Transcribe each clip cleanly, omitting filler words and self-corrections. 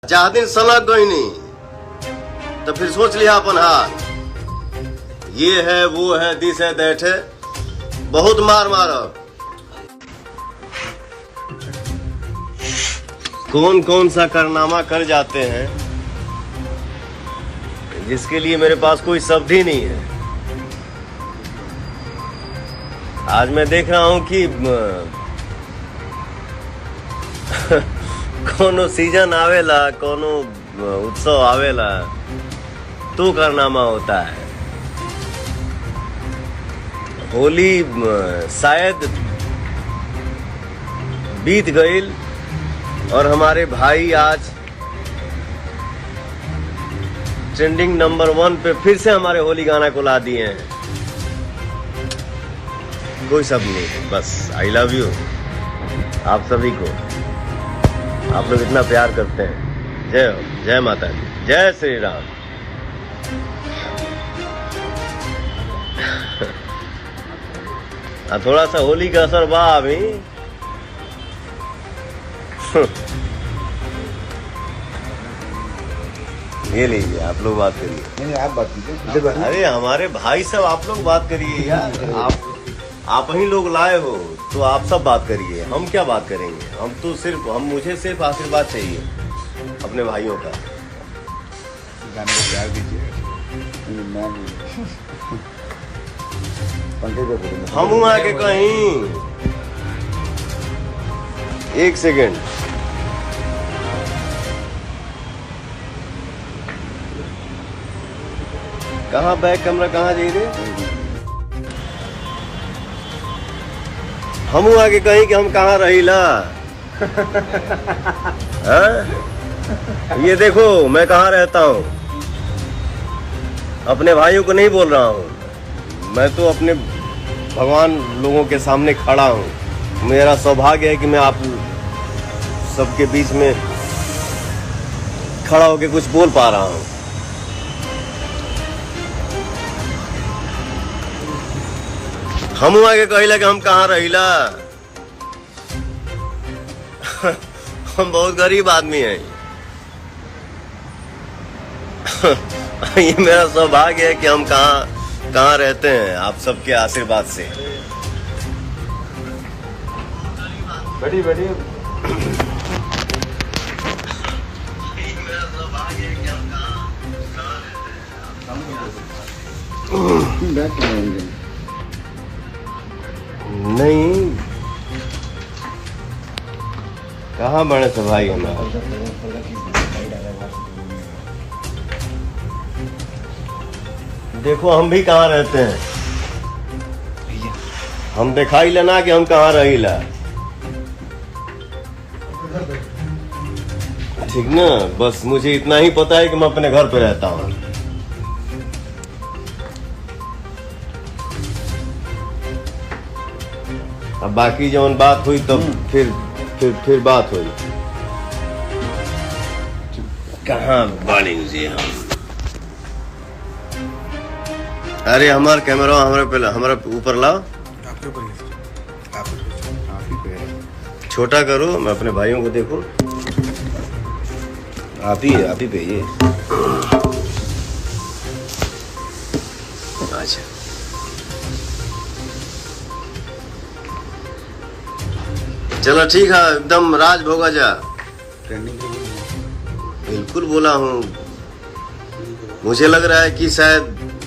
चाह दिन सलग गई नहीं तो फिर सोच लिया अपन हाल। ये है वो है दिस है दैट है, बहुत मार मारो। कौन कौन सा कारनामा कर जाते हैं जिसके लिए मेरे पास कोई शब्द ही नहीं है। आज मैं देख रहा हूं कि कोनो सीजन आवेला, कोनो उत्सव आवेला तो कारनामा होता है। होली शायद बीत गईल और हमारे भाई आज ट्रेंडिंग नंबर 1 पे फिर से हमारे होली गाना को ला दिए हैं। कोई शब्द नहीं, बस आई लव यू आप सभी को। आप लोग इतना प्यार करते हैं। जय हो, जय माता दी, जय श्री राम। थोड़ा सा होली का असर बा अभी। ये लीजिए, आप लोग बात करिए। नहीं आप बात कीजिए। अरे हमारे भाई सब आप लोग बात करिए यार। आप ही लोग लाए हो तो आप सब बात करिए। हम क्या बात करेंगे? हम तो मुझे सिर्फ आशीर्वाद चाहिए अपने भाइयों का। गाने को प्यार दीजिए। हम आके कहीं एक सेकेंड। कहाँ बैक कैमरा कहाँ जाइए? हम आगे कहीं कि हम कहाँ रहीला। ये देखो मैं कहाँ रहता हूँ। अपने भाइयों को नहीं बोल रहा हूँ, मैं तो अपने भगवान लोगों के सामने खड़ा हूँ। मेरा सौभाग्य है कि मैं आप सबके बीच में खड़ा होकर कुछ बोल पा रहा हूँ। हम आगे कहिला कि हम कहाँ रहिला। हम बहुत गरीब आदमी हैं। ये मेरा सौभाग्य है कि हम कहाँ रहते हैं आप सबके आशीर्वाद से। बड़ी बड़ी नहीं, कहाँ बड़े से भाई हमारा। देखो हम भी कहाँ रहते हैं। हम दिखाई लेना कि हम कहाँ रहीला। ठीक ना, बस मुझे इतना ही पता है कि मैं अपने घर पे रहता हूँ। अब बाकी जौन बात हुई तो फिर बात हुई। कहाँ बालिंग जी हम। अरे हमारा कैमरा हमारा ऊपर लाओ। आपके ऊपर आप ही पे छोटा करो, मैं अपने भाइयों को देखूं। आप ही पे ये। अच्छा चलो ठीक है, एकदम राज भोगा जा। ट्रेंडिंग बिल्कुल बोला हूँ। मुझे लग रहा है कि शायद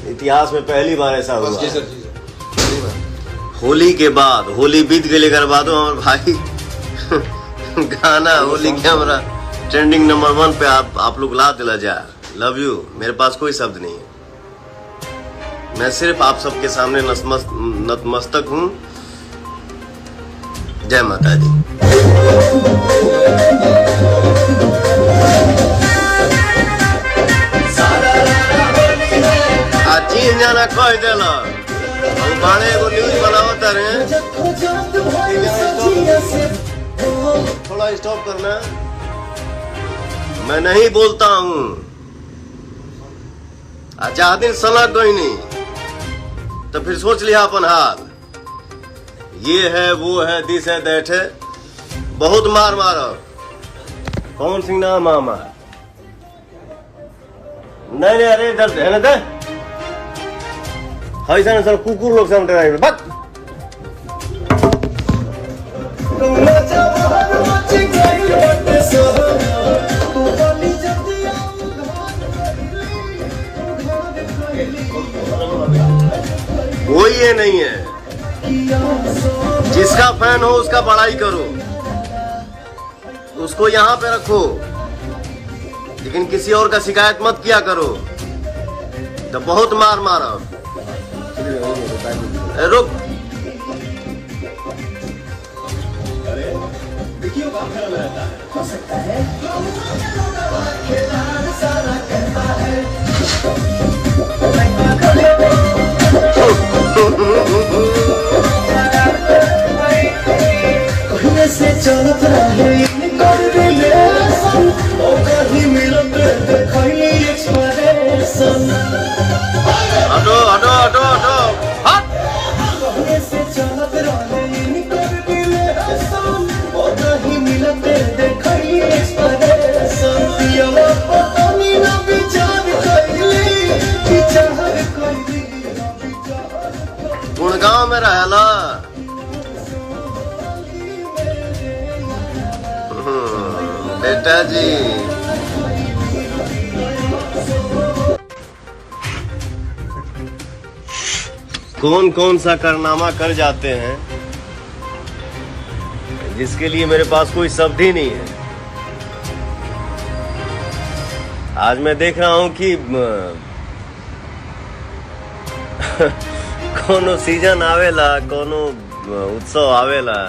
इतिहास में पहली बार ऐसा हुआ। होली के बाद, होली बीत गई लेकर बाद हमारे भाई गाना होली के हमारा ट्रेंडिंग नंबर 1 पे आप लोग ला दिला जा। Love you. मेरे पास कोई शब्द नहीं है। मैं सिर्फ आप सबके सामने नतमस्तक हूँ। जय माता दी। आज जी जाना कह देला हम बाणे को न्यूज बनाओ तारे। थोड़ा स्टॉप करना। मैं नहीं बोलता हूँ। चाह दिन सलग गई नहीं तो फिर सोच लिया अपन हाल। ये है वो है दिस है दैट है, बहुत मार मारो। कौन सिंह नाम मामा नहीं नहीं, अरे इधर रहने दे। हाँ ऐसा सर कुकुर लोग से डराए बस। कोई ये नहीं है, जिसका फैन हो उसका बड़ाई करो, उसको यहाँ पे रखो, लेकिन किसी और का शिकायत मत किया करो। तो बहुत मार मारा। रुक, से चलत रहे कर दिले ओ कहीं मिलत देखई एक्सप्रेशन। हटो हटो हटो हटो, हट। से चलत रहे कर दिले ओ कहीं मिलत देखई एक्सप्रेशन। पियवा पतनी ना विचार कइली, विचार कइली। गुड़गांव में रहला। बेटा जी कौन कौन सा कारनामा कर जाते हैं जिसके लिए मेरे पास कोई शब्द ही नहीं है। आज मैं देख रहा हूं कि कोनो सीजन आवेला, कोनो उत्सव आवेला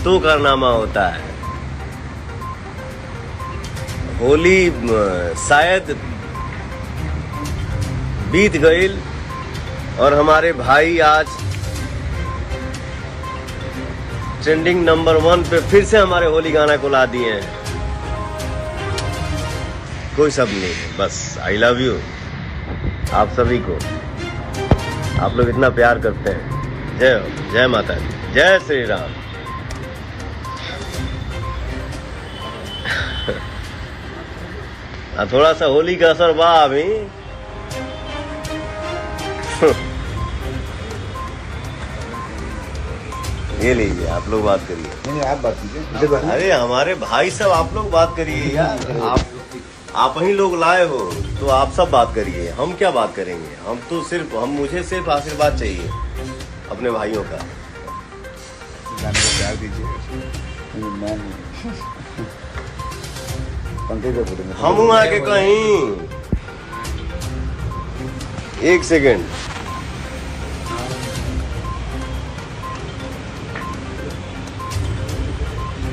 तो कारनामा होता है। होली शायद बीत गई और हमारे भाई आज ट्रेंडिंग नंबर 1 पे फिर से हमारे होली गाना को ला दिए हैं। कोई शब्द नहीं, बस आई लव यू आप सभी को। आप लोग इतना प्यार करते हैं। जय हो, जय माता दी, जय श्री राम। थोड़ा सा होली का असर बा अभी। ये लीजिए, आप लोग बात करिए। नहीं आप बात कीजिए। अरे हमारे भाई सब आप लोग बात करिए यार। आप ही लोग लाए हो तो आप सब बात करिए। हम क्या बात करेंगे? हम तो सिर्फ मुझे सिर्फ आशीर्वाद चाहिए अपने भाइयों का। गाने को प्यार दीजिए। मैं पंखे को बोलेंगे। हम आके कहीं एक सेकेंड।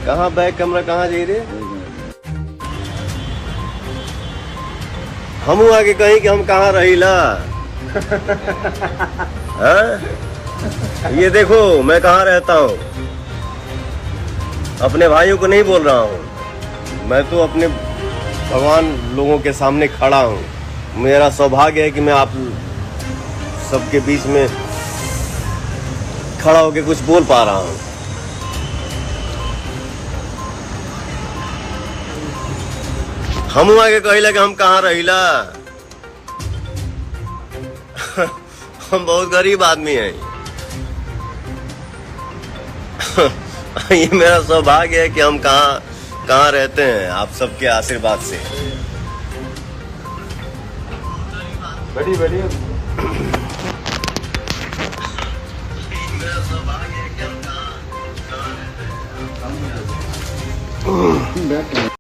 कहाँ बैक कैमरा कहाँ जा रहे? हम आके कहीं कि हम कहाँ रहीला। ये देखो मैं कहाँ रहता हूँ। अपने भाइयों को नहीं बोल रहा हूँ, मैं तो अपने भगवान लोगों के सामने खड़ा हूँ। मेरा सौभाग्य है कि मैं आप सबके बीच में खड़ा होकर कुछ बोल पा रहा हूँ। हम आगे कहिला कि हम कहाँ रहिला। हम बहुत गरीब आदमी हैं। ये मेरा सौभाग्य है कि हम कहाँ रहते हैं आप सबके आशीर्वाद से। बड़ी बड़ी मेरा सौभाग्य है कि हम कहाँ रहते हैं।